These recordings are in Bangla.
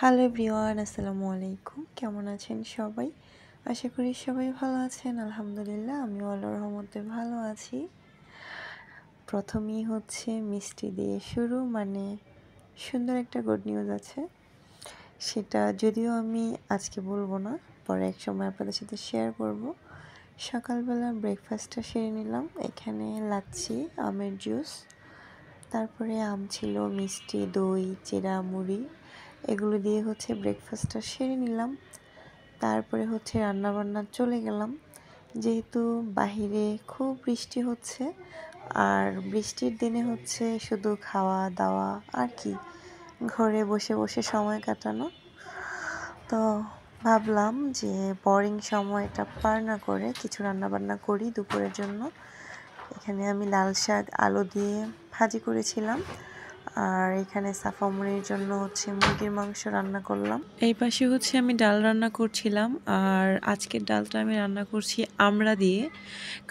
হ্যালো এভরিওয়ান, আসসালামু আলাইকুম। কেমন আছেন সবাই? আশা করি সবাই ভালো আছেন। আলহামদুলিল্লাহ, আমিও আল্লাহর রহমতে ভালো আছি। প্রথমেই হচ্ছে মিষ্টি দিয়ে শুরু, মানে সুন্দর একটা গুড নিউজ আছে। সেটা যদিও আমি আজকে বলবো না, পরে এক সময় আপনাদের সাথে শেয়ার করব। সকালবেলা ব্রেকফাস্টটা সেরে নিলাম। এখানে লাচ্ছি, আমের জুস, তারপরে আম ছিল, মিষ্টি, দই, চিড়া, মুড়ি, এগুলো দিয়ে হচ্ছে ব্রেকফাস্টটা সেরে নিলাম। তারপরে হচ্ছে রান্নাবান্না চলে গেলাম, যেহেতু বাহিরে খুব বৃষ্টি হচ্ছে। আর বৃষ্টির দিনে হচ্ছে শুধু খাওয়া দাওয়া আর কি, ঘরে বসে বসে সময় কাটানো। তো ভাবলাম যে বোরিং সময়টা পার না করে কিছু রান্নাবান্না করি দুপুরের জন্য। এখানে আমি লাল শাক আলু দিয়ে ভাজি করেছিলাম, আর এখানে সাফামুড়ির জন্য হচ্ছে মুরগির মাংস রান্না করলাম। এই পাশে হচ্ছে আমি ডাল রান্না করছিলাম, আর আজকের ডালটা আমি রান্না করছি আমড়া দিয়ে,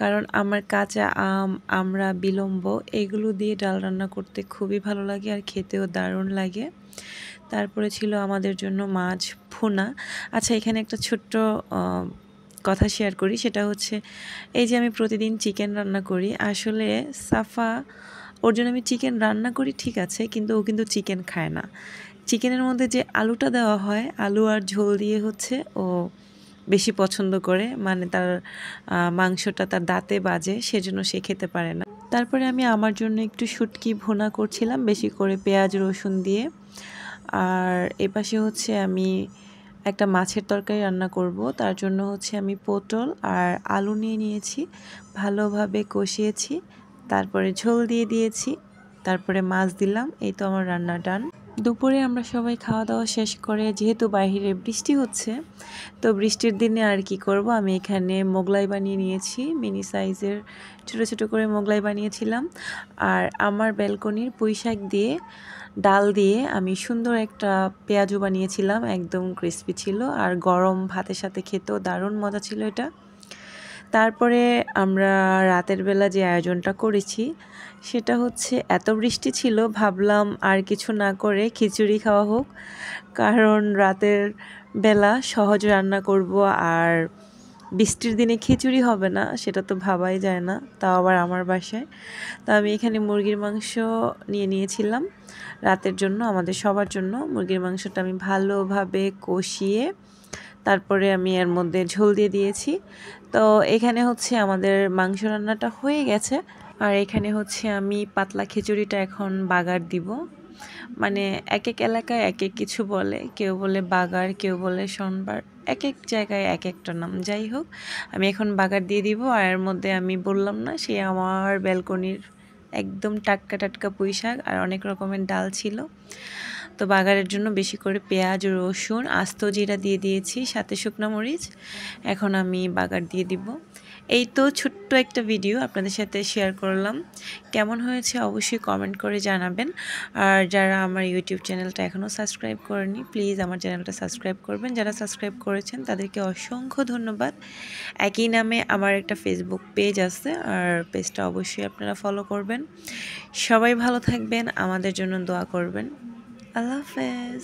কারণ আমার কাঁচা আম, আমড়া, বিলম্ব এগুলো দিয়ে ডাল রান্না করতে খুবই ভালো লাগে আর খেতেও দারুণ লাগে। তারপরে ছিল আমাদের জন্য মাছ ভুনা। আচ্ছা, এখানে একটা ছোট্ট কথা শেয়ার করি, সেটা হচ্ছে এই যে আমি প্রতিদিন চিকেন রান্না করি, আসলে সাফা ওর জন্য আমি চিকেন রান্না করি ঠিক আছে, কিন্তু ও কিন্তু চিকেন খায় না। চিকেনের মধ্যে যে আলুটা দেওয়া হয়, আলু আর ঝোল দিয়ে হচ্ছে ও বেশি পছন্দ করে, মানে তার মাংসটা তার দাঁতে বাজে, সেজন্য সে খেতে পারে না। তারপরে আমি আমার জন্য একটু শুটকি ভুনা করছিলাম, বেশি করে পেঁয়াজ রসুন দিয়ে। আর এপাশে হচ্ছে আমি একটা মাছের তরকারি রান্না করব, তার জন্য হচ্ছে আমি পটল আর আলু নিয়ে নিয়েছি, ভালোভাবে কষিয়েছি, তারপরে ঝোল দিয়ে দিয়েছি, তারপরে মাছ দিলাম। এই তো আমার রান্না ডান। দুপুরে আমরা সবাই খাওয়া দাওয়া শেষ করে, যেহেতু বাইরে বৃষ্টি হচ্ছে, তো বৃষ্টির দিনে আর কি করব, আমি এখানে মোগলাই বানিয়ে নিয়েছি, মিনি সাইজের ছোট ছোট করে মোগলাই বানিয়েছিলাম। আর আমার ব্যালকনির পুঁই শাক দিয়ে ডাল দিয়ে আমি সুন্দর একটা পেঁয়াজু বানিয়েছিলাম, একদম ক্রিস্পি ছিল, আর গরম ভাতের সাথে খেতেও দারুণ মজা ছিল এটা। তারপরে আমরা রাতের বেলা যে আয়োজনটা করেছি, সেটা হচ্ছে এত বৃষ্টি ছিল, ভাবলাম আর কিছু না করে খিচুড়ি খাওয়া হোক, কারণ রাতের বেলা সহজ রান্না করব, আর বৃষ্টির দিনে খিচুড়ি হবে না সেটা তো ভাবাই যায় না, তাও আবার আমার বাসায়। তো আমি এখানে মুরগির মাংস নিয়ে নিয়েছিলাম রাতের জন্য, আমাদের সবার জন্য। মুরগির মাংসটা আমি ভালোভাবে কষিয়ে তারপরে আমি এর মধ্যে ঝোল দিয়ে দিয়েছি। তো এখানে হচ্ছে আমাদের মাংস রান্নাটা হয়ে গেছে। আর এখানে হচ্ছে আমি পাতলা খিচুড়িটা এখন বাগার দিব, মানে এক এক এলাকায় এক এক কিছু বলে, কেউ বলে বাগার, কেউ বলে শনবার, এক এক জায়গায় এক একটা নাম। যাই হোক, আমি এখন বাগার দিয়ে দিব। আর এর মধ্যে আমি বললাম না, সে আমার ব্যালকনির একদম টাটকা টাটকা পুঁই শাক আর অনেক রকমের ডাল ছিল। তো বাগারের জন্য বেশি করে পেঁয়াজ, রসুন, আস্ত জিরা দিয়ে দিয়েছি, সাথে শুকনো মরিচ। এখন আমি বাগার দিয়ে দিব। এই তো ছোট্ট একটা ভিডিও আপনাদের সাথে শেয়ার করলাম, কেমন হয়েছে অবশ্যই কমেন্ট করে জানাবেন। আর যারা আমার ইউটিউব চ্যানেলটা এখনও সাবস্ক্রাইব করেনি, প্লিজ আমার চ্যানেলটা সাবস্ক্রাইব করবেন। যারা সাবস্ক্রাইব করেছেন তাদেরকে অসংখ্য ধন্যবাদ। একই নামে আমার একটা ফেসবুক পেজ আছে, আর পেজটা অবশ্যই আপনারা ফলো করবেন। সবাই ভালো থাকবেন, আমাদের জন্য দোয়া করবেন। আল্লাহ হাফেজ।